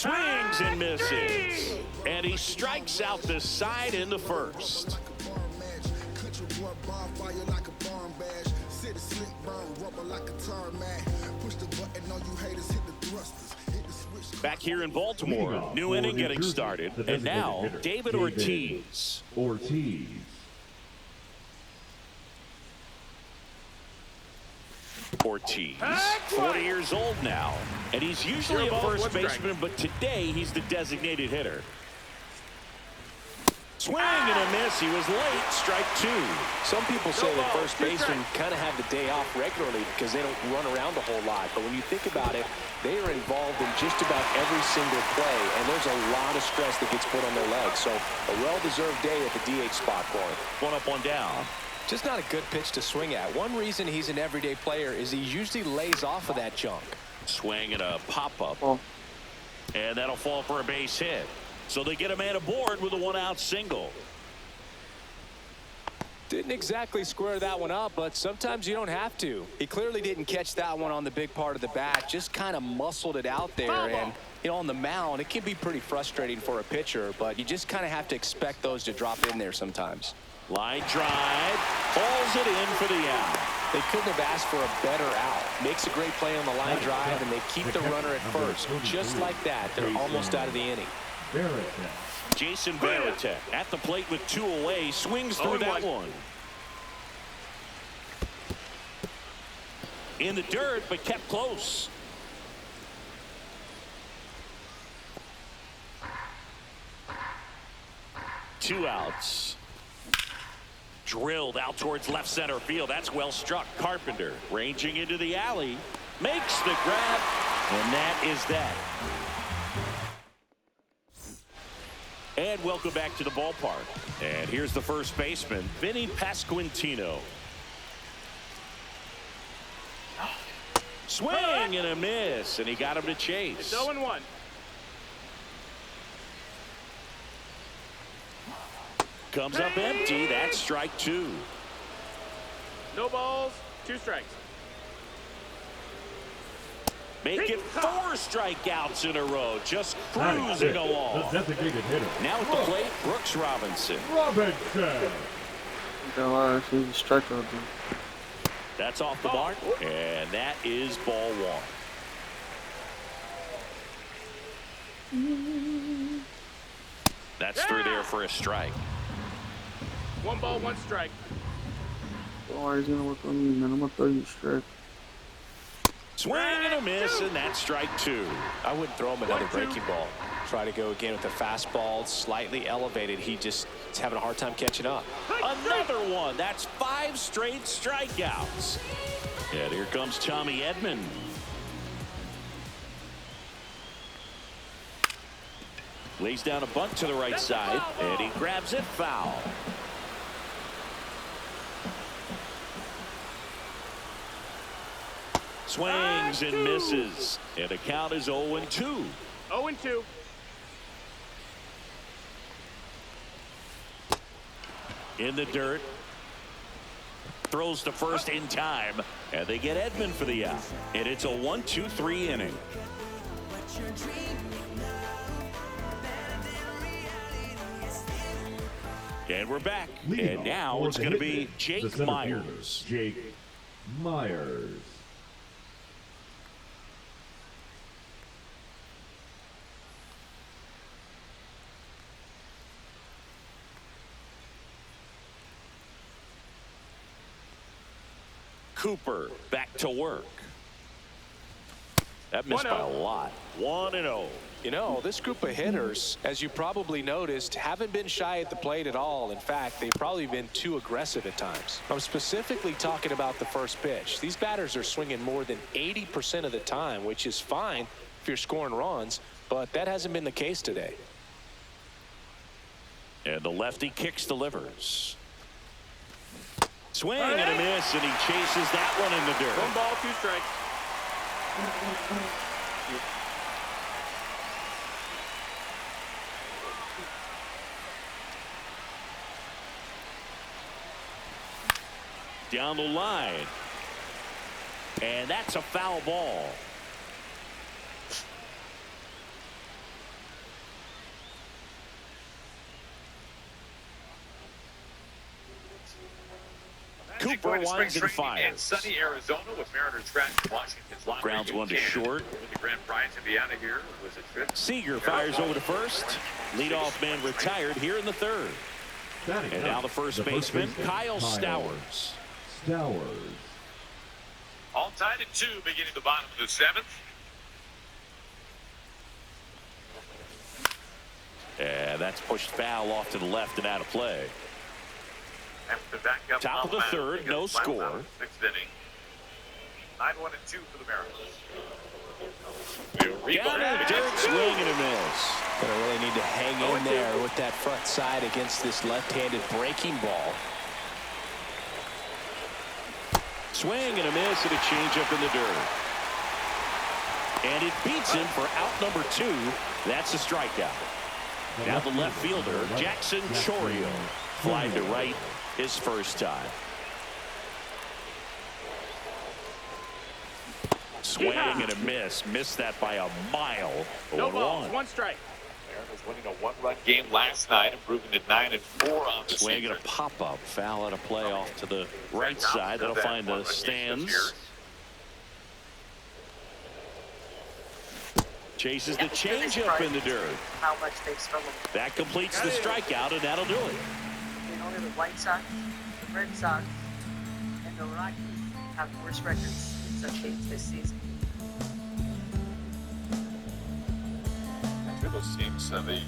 Swings and misses. And he strikes out the side in the first. Back here in Baltimore, new inning getting started. And now, David Ortiz. Ortiz, 40 years old now, and he's usually a first baseman, but today he's the designated hitter. Swing and a miss. He was late. Strike two. Some people say that first basemen kind of have the day off regularly because they don't run around a whole lot. But when you think about it, they are involved in just about every single play, and there's a lot of stress that gets put on their legs. So a well-deserved day at the DH spot for him. One up, one down. Just not a good pitch to swing at. One reason he's an everyday player is he usually lays off of that junk. Swing and a pop-up. And that'll fall for a base hit. So they get a man aboard with a one-out single. Didn't exactly square that one up, but sometimes you don't have to. He clearly didn't catch that one on the big part of the bat, just kind of muscled it out there. And, you know, on the mound, it can be pretty frustrating for a pitcher, but you just kind of have to expect those to drop in there sometimes. Line drive, hauls it in for the out. They couldn't have asked for a better out. Makes a great play on the line drive, and they keep the runner at first. Just like that, they're almost out of the inning. Jason Varitek at the plate with two away, swings through that one. In the dirt, but kept close. Two outs. Drilled out towards left center field. That's well struck. Carpenter ranging into the alley. Makes the grab. And that is that. And welcome back to the ballpark. And here's the first baseman, Vinny Pasquantino. Swing and a miss. And he got him to chase. It's 0-1. Comes up empty. That's strike two. No balls, 2 strikes. Make it 4 strikeouts in a row. Just cruising along. The designated hitter. Now at the plate, Brooks Robinson. That's off the mark. And that is ball one. That's through there for a strike. 1 ball, 1 strike. He's gonna work on me, man. I'm gonna throw you straight. Swing and a miss, and that's strike two. I wouldn't throw him another breaking ball. Try to go again with the fastball, slightly elevated. He just is having a hard time catching up. Another one. That's 5 straight strikeouts. And here comes Tommy Edman. Lays down a bunt to the right side, and he grabs it foul. Swings and misses, and the count is 0-2. 0-2. In the dirt. Throws to first in time, and they get Edman for the out. And it's a 1-2-3 inning. And we're back. And now it's going to be Jake Myers. Jake Myers. Cooper back to work. That missed by a lot. 1-0. You know, this group of hitters, as you probably noticed, haven't been shy at the plate at all. In fact, they've probably been too aggressive at times. I'm specifically talking about the first pitch. These batters are swinging more than 80% of the time, which is fine if you're scoring runs, but that hasn't been the case today. And the lefty kicks delivers. Swing and a miss, and he chases that one in the dirt. 1 ball, 2 strikes. Down the line. And that's a foul ball. Cooper winds and in fires. sunny Arizona with Mariners scratch Washington's Lottery Grounds one to weekend. short. With the grand prize Indiana here was a trip. Seager fires over to first. Leadoff man retired here in the third. Batting And now up, the first baseman, Kyle Stowers. Stowers. All tied at 2, beginning the bottom of the 7th. And that's pushed foul off to the left and out of play. After back up Top of the on the mound, third, they get no the final score. out of the 6th inning. 9-1-2 for the Mariners. Down in the dirt, swing and a miss. Gonna really need to hang in there with that front side against this left-handed breaking ball. Swing and a miss and a changeup in the dirt. And it beats him for out number 2. That's a strikeout. Now the left fielder, Jackson Chourio. Fly to right his first time. Swing and a miss. Missed that by a mile. No 0-1. balls, 1 strike. Mariners winning a 1-run game last night, improving to 9-4 on the Swing and season. a pop-up. Foul and a play off to the right side. That'll find the stands. Chases the changeup in the dirt. How much they've struggled. That completes the strikeout, and that'll do it. You know, the White Sox, the Red Sox, and the Rockies have worse records in such games this season. Two of those teams, the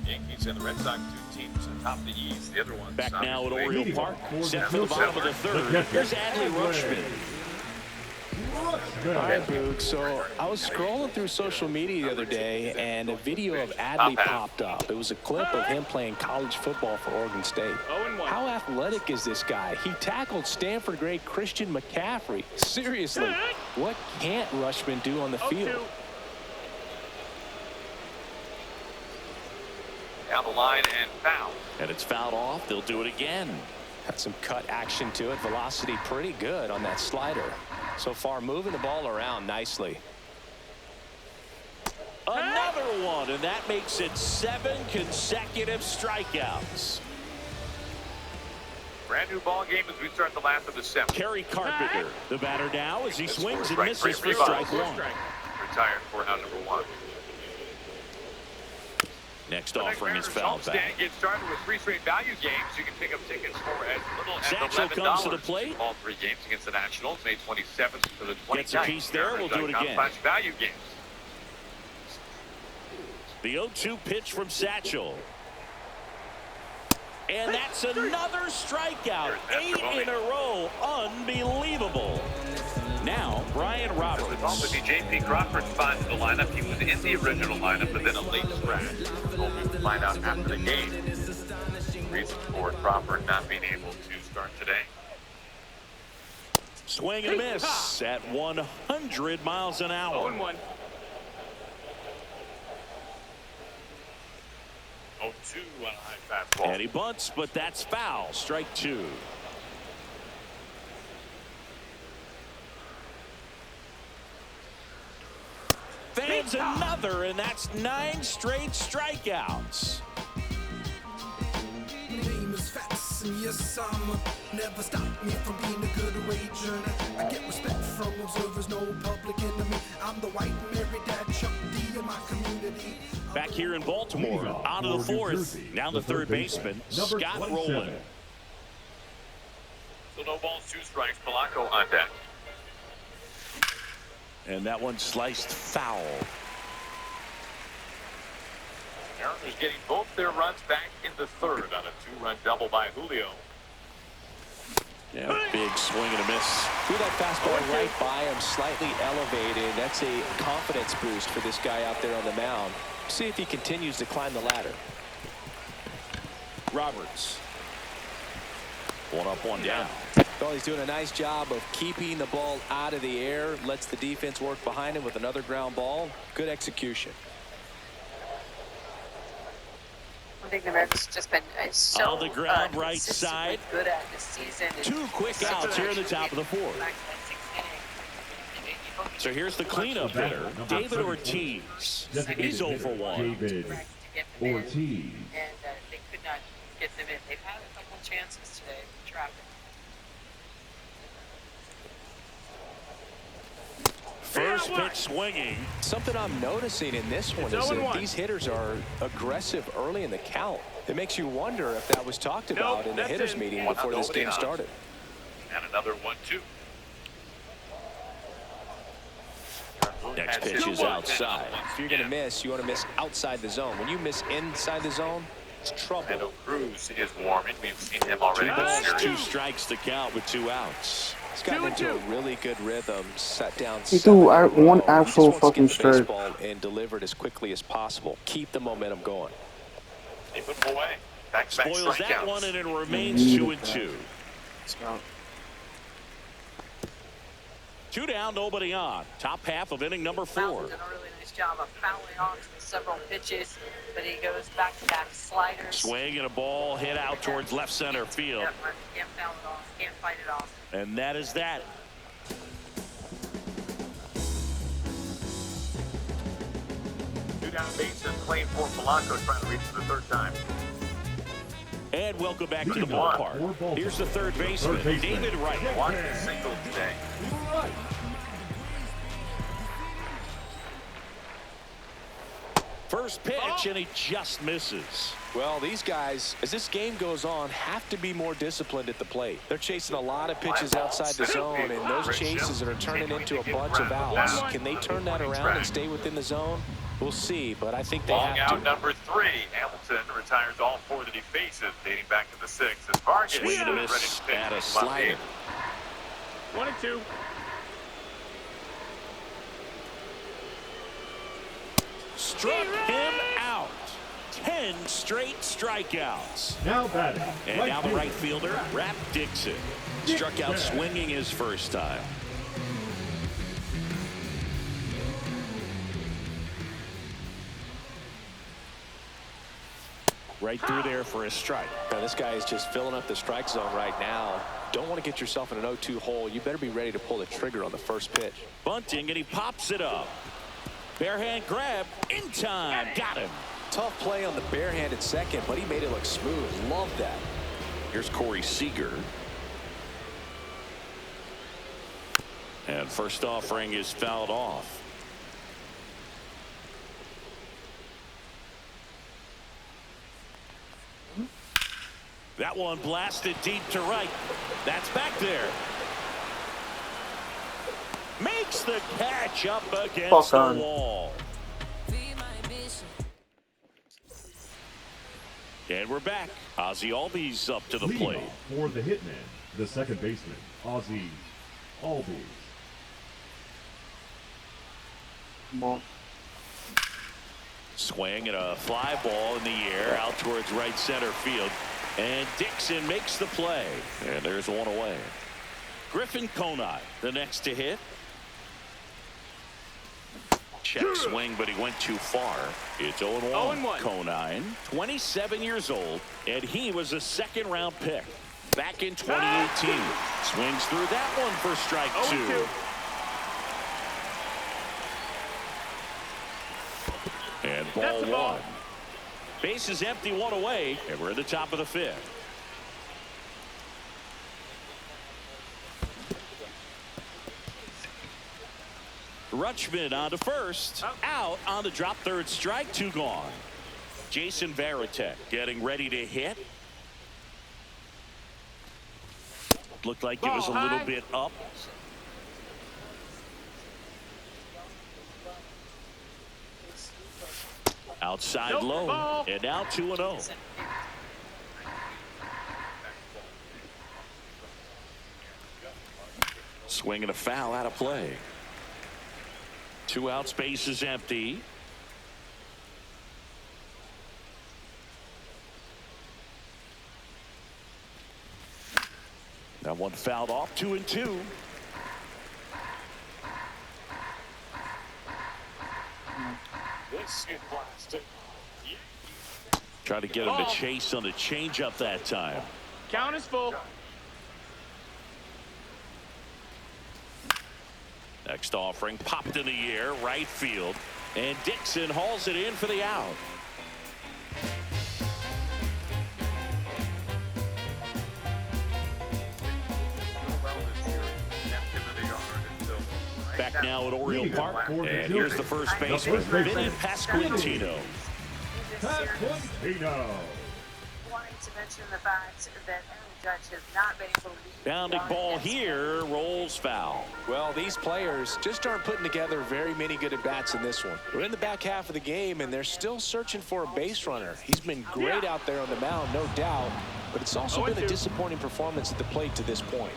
Yankees and the Red Sox, 2 teams atop the East. The other ones Back now at obviously, Oriole Park, set for the bottom of the third. Here's Adley Rutschman. All right, Boog. So I was scrolling through social media the other day, and a video of Adley popped up. It was a clip of him playing college football for Oregon State. 0-1. How athletic is this guy? He tackled Stanford great Christian McCaffrey. Seriously, what can't Rutschman do on the 0-2. field? down the line and foul. And it's fouled off. They'll do it again. Got some cut action to it. Velocity pretty good on that slider. So far, moving the ball around nicely. Another one, and that makes it 7 consecutive strikeouts. Brand new ball game as we start the last of the 7th. Kerry Carpenter, the batter now, as he swings and misses for Rebound. strike 1. Retired for out number 1. Next offering is foul back. Get started with 3 straight value games. You can pick up tickets for as little as Satchel $11. comes to the plate. All 3 games against the Nationals, May 27th to the 29th. Gets a piece there. We'll do it again. Value games. The 0-2 pitch from Satchel. And that's another strikeout. 8 in a row. Unbelievable. Now, Brian Roberts. Also, J.P. Crawford finds the lineup. He was in the original lineup, but then a late scratch. We'll find out after the game. Reason for Crawford not being able to start today. Swing and a miss at 100 miles an hour. 0-1. 0-2 on a high fastball. And he bunts, but that's foul. Strike 2. Fans another, and that's 9 straight strikeouts. Name is Fats, and yes, never stop me from being a good wager. I get respect from observers, no public enemy. I'm the white Mary Dad Chuck D in my community. Back here in Baltimore, out of the 4th. Now the third baseman, Scott Rowland. So no balls, 2 strikes. Polanco on deck. And that one sliced foul. Mariners getting both their runs back in the 3rd on a 2-run double by Julio. Yeah, big swing and a miss. Threw that fastball right by him, slightly elevated. That's a confidence boost for this guy out there on the mound. See if he continues to climb the ladder. Roberts. 1 up, 1 down. Well, he's doing a nice job of keeping the ball out of the air. Lets the defense work behind him with another ground ball. Good execution. One thing the Mariners just been so On the ground, right consistently side. good at this season. 2 quick outs here in the top of the 4th. So here's the cleanup hitter, David Ortiz. He's 0 for 1. David Ortiz. And they could not get them in. They've had a couple chances today with traffic. First pitch swinging. Something I'm noticing in this one is that these hitters are aggressive early in the count. It makes you wonder if that was talked about in the hitters meeting before this game started. And another 1-2. Next pitch is outside. If you're going to miss, you want to miss outside the zone. When you miss inside the zone, it's trouble. Fernando Cruz is warming. We've seen him already this series. 2 strikes to count with 2 outs. He's gotten into a really good rhythm, sat down. He threw one actual fucking fucking strike. baseball and delivered as quickly as possible. Keep the momentum going. Keep him away. Back-to-back Spoils that strikeouts. one, and it remains 2-2. 2 down, nobody on. Top half of inning number 4. Mountain did a really nice job of fouling off several pitches, but he goes back-to-back sliders. Swing and a ball hit out towards left center field. Can't foul it off. Can't fight it off. And that is that. Two down bases playing for Polanco, trying to reach for the third time. And welcome back to the Lead one. ballpark. Here's the third baseman, David Wright. One single today. First pitch, and he just misses. Well, these guys, as this game goes on, have to be more disciplined at the plate. They're chasing a lot of pitches outside the zone, and those chases are turning into a bunch of outs. Can they turn that around and stay within the zone? We'll see, but I think they Long have out to. number 3. Hamilton retires all 4 that he faces, dating back to the 6th. As Vargas is Swing and a ready miss to pitch at a his left slider. game. 1-2. Struck him out. 10 straight strikeouts. Now batting. And now the right fielder, Rap Dixon. Struck out swinging his first time. Right through there for a strike. Now, this guy is just filling up the strike zone right now. Don't want to get yourself in an 0-2 hole. You better be ready to pull the trigger on the first pitch. Bunting, and he pops it up. Barehand grab in time. Got him. Tough play on the barehanded second, but he made it look smooth. Love that. Here's Corey Seager. And first offering is fouled off. That one blasted deep to right. That's back there. Makes the catch up against the wall. And we're back. Ozzie Albies up to the Leading plate. off for the hitman, the second baseman, Ozzie Albies. Ball. Swing and a fly ball in the air out towards right center field. And Dixon makes the play. And there's one away. Griffin Conine, the next to hit. Check swing, but he went too far. It's 0-1. Conine, 27 years old, and he was a second-round pick back in 2018. Swings through that one for strike 2. And ball 1. Base is empty, 1 away, and we're at the top of the 5th. Rutschman on to first. Out on the drop, third strike, 2 gone. Jason Varitek getting ready to hit. Looked like it was a little bit up. Outside low, and now 2-0. Swing and a foul out of play. 2 outs, base is empty. That one fouled off, 2-2. Try to get him to chase on the changeup that time. Count is full. Next offering popped in the air, right field, and Dixon hauls it in for the out. Back now at Oriole Park. For the And here's the first baseman, Vinny Pasquantino. Pasquantino. Wanting to mention the fact that Aaron Judge has not been able to lead. Bounding ball here, rolls foul. Well, these players just aren't putting together very many good at-bats in this one. We're in the back half of the game, and they're still searching for a base runner. He's been great out there on the mound, no doubt, but it's also been a disappointing performance at the plate to this point.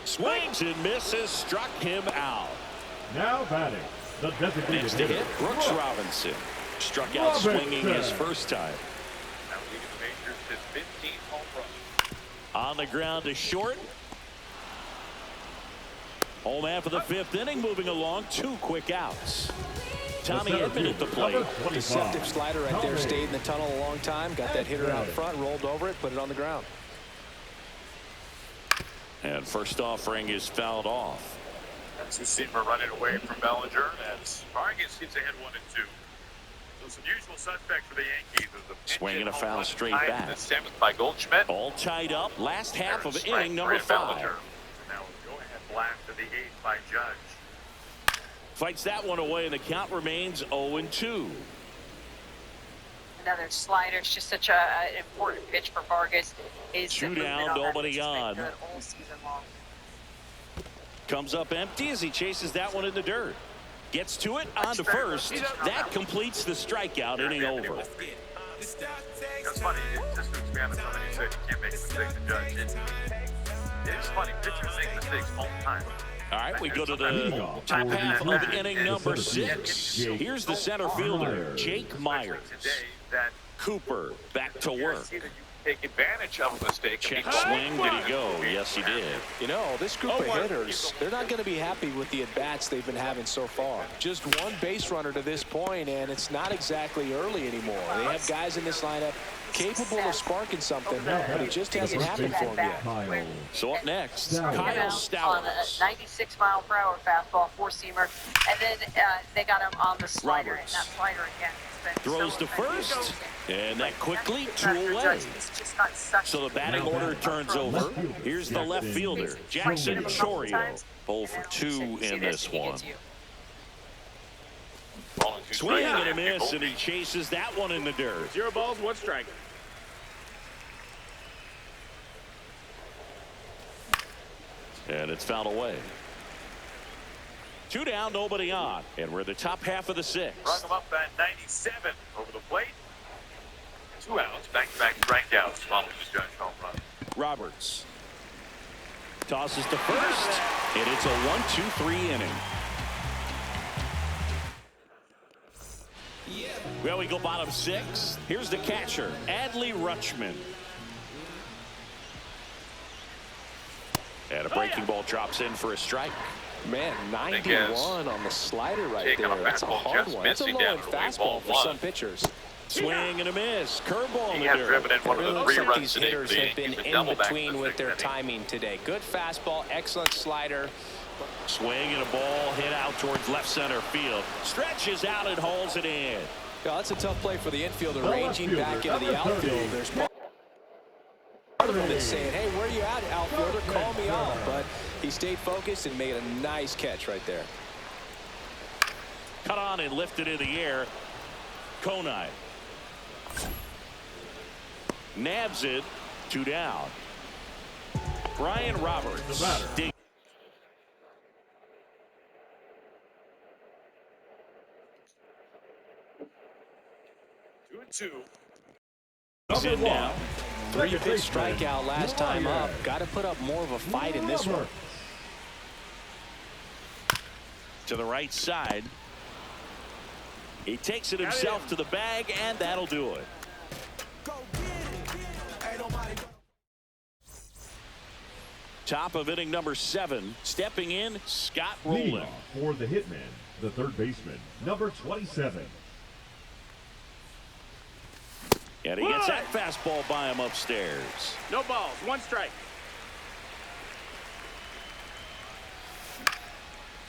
Swings and misses, struck him out. Now batting, the designated Next to hitter, hit, Brooks Robinson. Struck out swinging his first time. Now leading the majors his 15 home runs. On the ground to short. Home half of the fifth inning, moving along, 2 quick outs. Tommy Edman at the plate. Deceptive slider right there, stayed in the tunnel a long time, got that hitter out front, rolled over it, put it on the ground. And first offering is fouled off. That's Two-seamer running away from Bellinger as Vargas hits ahead 1-2. So some usual suspect for the Yankees is the Swinging a foul straight back. The 7th by Goldschmidt. All tied up. Last half of Strike inning number 3 to 5. Bellinger. Now a go-ahead blast to the 8th by Judge. Fights that one away, and the count remains 0-2. Another slider. It's just such an important pitch for Vargas. His 2 movement down, on that nobody pitch has been on. good all season long. Comes up empty as he chases that one in the dirt. Gets to it, on to first. That completes the strikeout, inning over. That's funny. Just to expand on something you said, you can't make mistakes to Judge. It is funny. Pitchers make mistakes all the time. All right, we go to the top half of inning number 6. Here's the center fielder, Jake Myers. Cooper back to work. Take advantage of a mistake. Check swing, did he go? Yes, he did. You know, this group of hitters, they're not going to be happy with the at-bats they've been having so far. Just one base runner to this point, and it's not exactly early anymore. They have guys in this lineup capable of sparking something, but it just hasn't happened for them yet. So up next, Kyle On a Stowers. 96-mile-per-hour fastball, 4-seamer, and then they got him on the slider, and that slider again has been Throws so to effective. first, and that quickly 2 Aaron away. Judge has just got such So the batting order turns over. Here's the left fielder, Jackson Chourio. 0 for 2 in this one. Swing and a miss, and he chases that one in the dirt. 0 balls, 1 strike. And it's fouled away. 2 down, nobody on. And we're the top half of the 6th. Rung him up at 97 over the plate. 2 outs, back-to-back strikeouts following the Judge home run. Roberts tosses to first, and it's a 1-2-3 inning. Well, we go bottom 6. Here's the catcher, Adley Rutschman. And a breaking ball drops in for a strike. Man, 91 on the slider right there. That's a hard one. It's a low-end fastball for some pitchers. Swing and a miss. Curveball in He the had dirt. driven in one of It the looks 3 like runs these today. hitters have been in between with their time. timing today. Good fastball, excellent slider. Swing and a ball hit out towards left center field. Stretches out and hauls it in. Yeah, that's a tough play for the infielder, ranging back into the outfield. There's part of him that's saying, hey, where you at, outfielder? Call me out. But he stayed focused and made a nice catch right there. Cut on and lifted in the air. Konai nabs it. 2 down. Brian Roberts. Dig 2-2. in now. 3-pitch strikeout last time up. Got to put up more of a fight in this one. To the right side. He takes it himself to the bag, and that'll do it. Top of inning number 7. Stepping in, Scott Leading Rowland. off for the hitman, the third baseman, number 27. And he gets that fastball by him upstairs. No balls, 1 strike.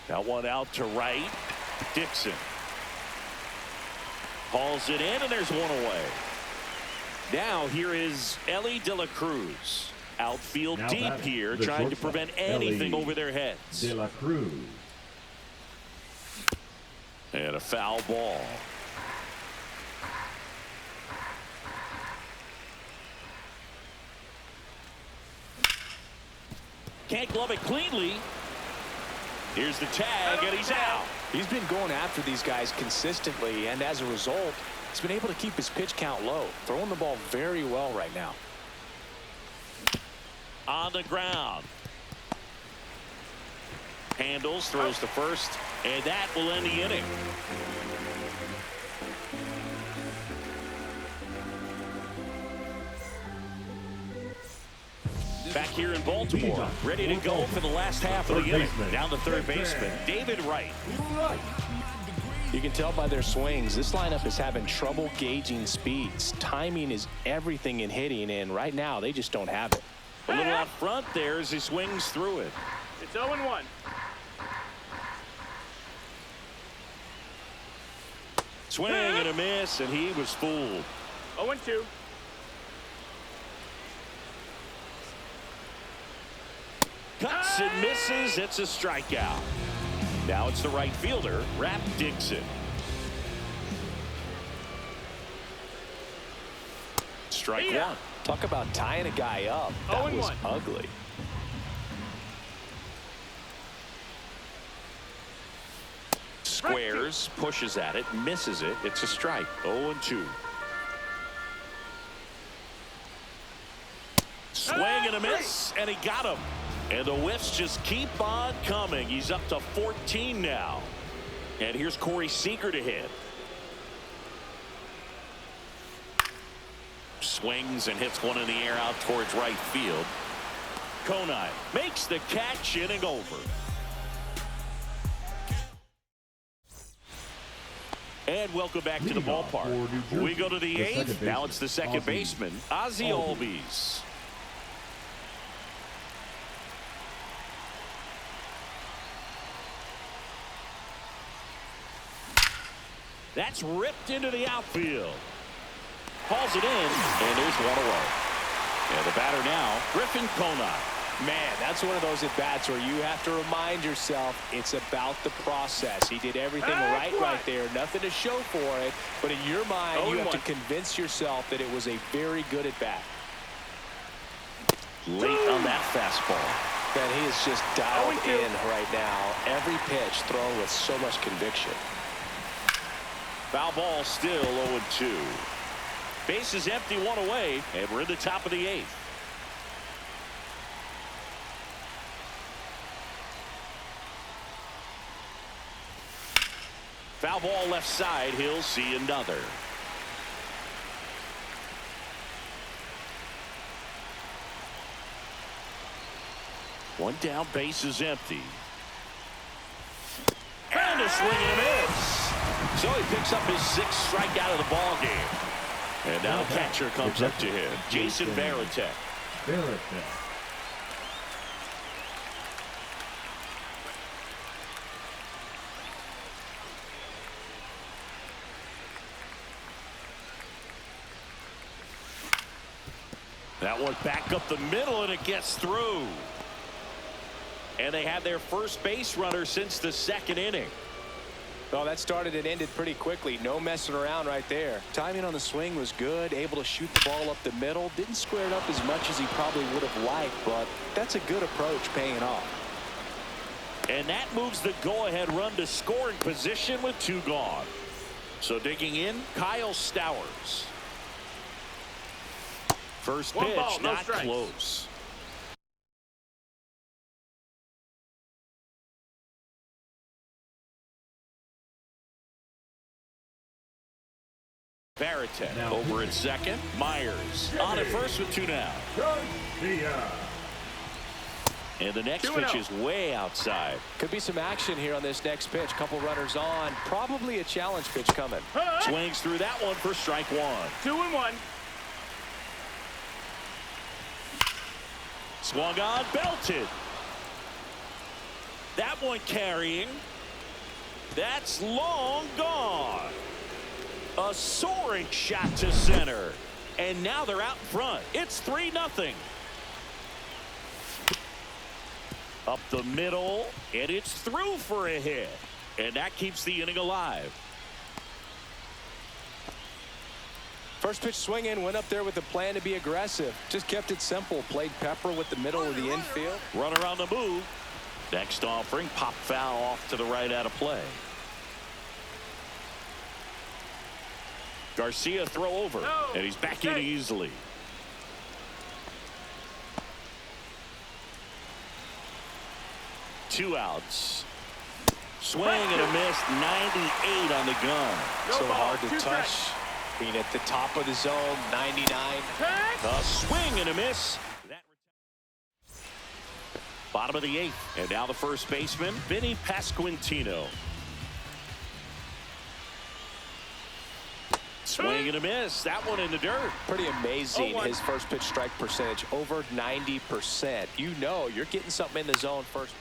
That one out to right. Dixon hauls it in, and there's 1 away. Now here is Ellie De La Cruz. Outfield Now deep batting, here, the trying to shortstop, prevent anything Ellie over their heads. De La Cruz. And a foul ball. Can't glove it cleanly. Here's the tag, and he's out. He's been going after these guys consistently, and as a result, he's been able to keep his pitch count low, throwing the ball very well right now. On the ground. Handles, throws to first, and that will end the inning. Back here in Baltimore, ready to go for the last half of the inning. Down to third baseman, David Wright. You can tell by their swings, this lineup is having trouble gauging speeds. Timing is everything in hitting, and right now they just don't have it. A little out front there as he swings through it. It's 0-1. Swing and a miss, and he was fooled. 0-2. Cuts and misses. It's a strikeout. Now it's the right fielder, Rap Dixon. Strike one. Talk about tying a guy up. That was 0-1. ugly. Squares, pushes at it, misses it. It's a strike. 0-2. Swing and a miss, and he got him. And the whiffs just keep on coming. He's up to 14 now. And here's Corey Seager to hit. Swings and hits one in the air out towards right field. Conine makes the catch, inning over. And welcome back to the Leading off ballpark. for New Jersey, We go to the the eighth. second Now baseman, it's the second Ozzie baseman, Ozzie Albies. Albies. That's ripped into the outfield. Hauls it in, and there's one away. And the batter now, Griffin Conine. Man, that's one of those at-bats where you have to remind yourself it's about the process. He did everything right there. Nothing to show for it. But in your mind, you have to convince yourself that it was a very good at-bat. Late on that fastball. Man, he is just dialed in right now. Every pitch thrown with so much conviction. Foul ball still 0-2. Base is empty, one away, and we're in the top of the eighth. Foul ball left side. He'll see another. One down, base is empty. And a swing and a miss. So he picks up his sixth strikeout of the ball game. And now the catcher comes up to him, Jason Varitek. That one back up the middle, and it gets through. And they have their first base runner since the second inning. Well, that started and ended pretty quickly. No messing around right there. Timing on the swing was good. Able to shoot the ball up the middle. Didn't square it up as much as he probably would have liked, but that's a good approach, paying off. And that moves the go-ahead run to scoring position with two gone. So digging in, Kyle Stowers. First pitch, not close. Varitek over at second. Myers on at first with two down. And the next pitch is way outside. Could be some action here on this next pitch. Couple runners on. Probably a challenge pitch coming. Swings through that one for strike one. 2-1. Swung on, belted. That one carrying. That's long gone. A soaring shot to center. And now they're out in front. It's 3-0. Up the middle, and it's through for a hit. And that keeps the inning alive. First pitch swinging, went up there with a plan to be aggressive. Just kept it simple. Played pepper with the middle of the infield. Runner on the move. Next offering, pop foul off to the right out of play. Garcia throw over, and he's back in easily. Two outs. Swing and a miss. 98 on the gun. So hard to touch. Being at the top of the zone, 99. A swing and a miss. Bottom of the 8th, and now the first baseman, Vinny Pasquantino. Swing and a miss. That one in the dirt. Pretty amazing. His first pitch strike percentage over 90%. You know you're getting something in the zone first.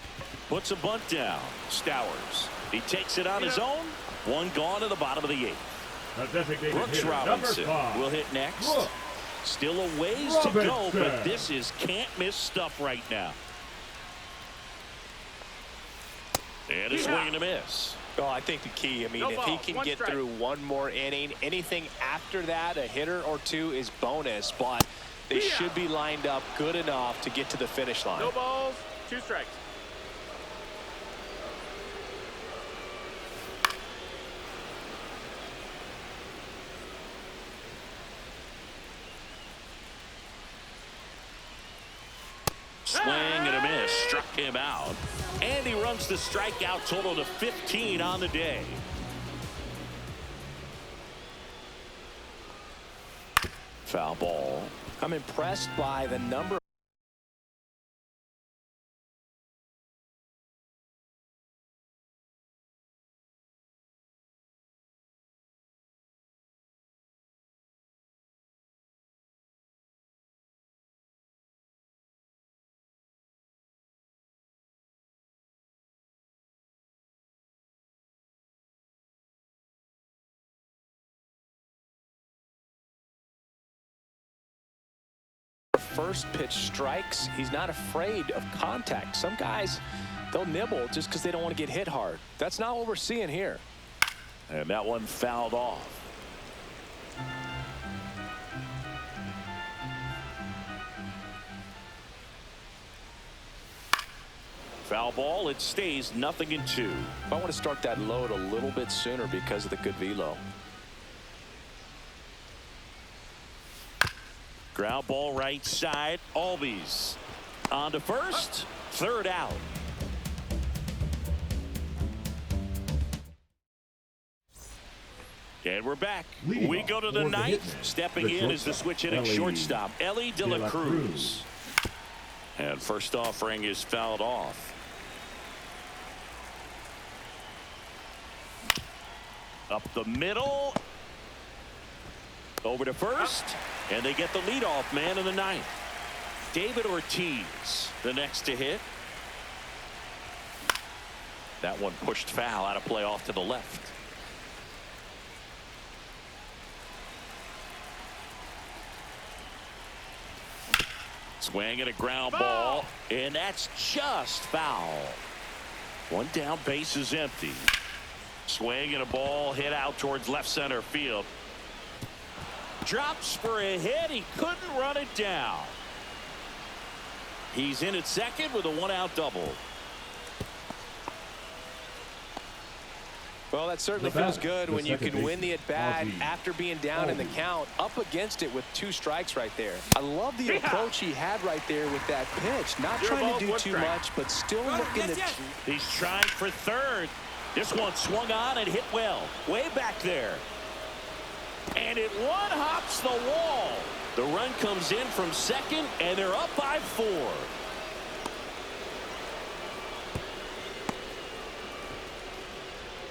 Puts a bunt down. Stowers. He takes it on his own. One gone to the bottom of the 8th. The designated Brooks hitter, Robinson number 5. will hit next. Brooks Still a ways to go, but this is can't miss stuff right now. And a swing and a miss. Oh, I think the key, if he can get through one more inning, anything after that, a hitter or two is bonus, but they should be lined up good enough to get to the finish line. No balls, 2 strikes. Swing and a miss. Struck him out. And he runs the strikeout total to 15 on the day. Foul ball. I'm impressed by the number. First pitch strikes. He's not afraid of contact. Some guys, they'll nibble just because they don't want to get hit hard. That's not what we're seeing here. And that one fouled off. Foul ball. It stays 0-2. I want to start that load a little bit sooner because of the good velo. Ground ball right side. Albies on to first. Third out. And we're back. Leading We go to the for the 9th. hitman, Stepping the in is the shortstop, switch hitting Ellie shortstop, Ellie De La Cruz. Cruz. And first offering is fouled off. Up the middle. Over to first. And they get the leadoff man in the 9th. David Ortiz, the next to hit. That one pushed foul out of play off to the left. Swing and a ground ball. And that's just foul. One down, base is empty. Swing and a ball hit out towards left center field. Drops for a hit. He couldn't run it down. He's in at second with a 1-out double. Well, that certainly feels good when you can win the at-bat after being down in the count, up against it with 2 strikes right there. I love the approach he had right there with that pitch. Not trying to do too much, but still looking to... He's trying for third. This one swung on and hit well. Way back there. And it one-hops the wall. The run comes in from second, and they're up by 4.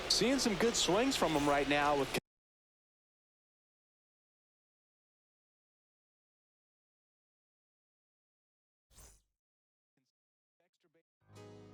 Seeing some good swings from him right now with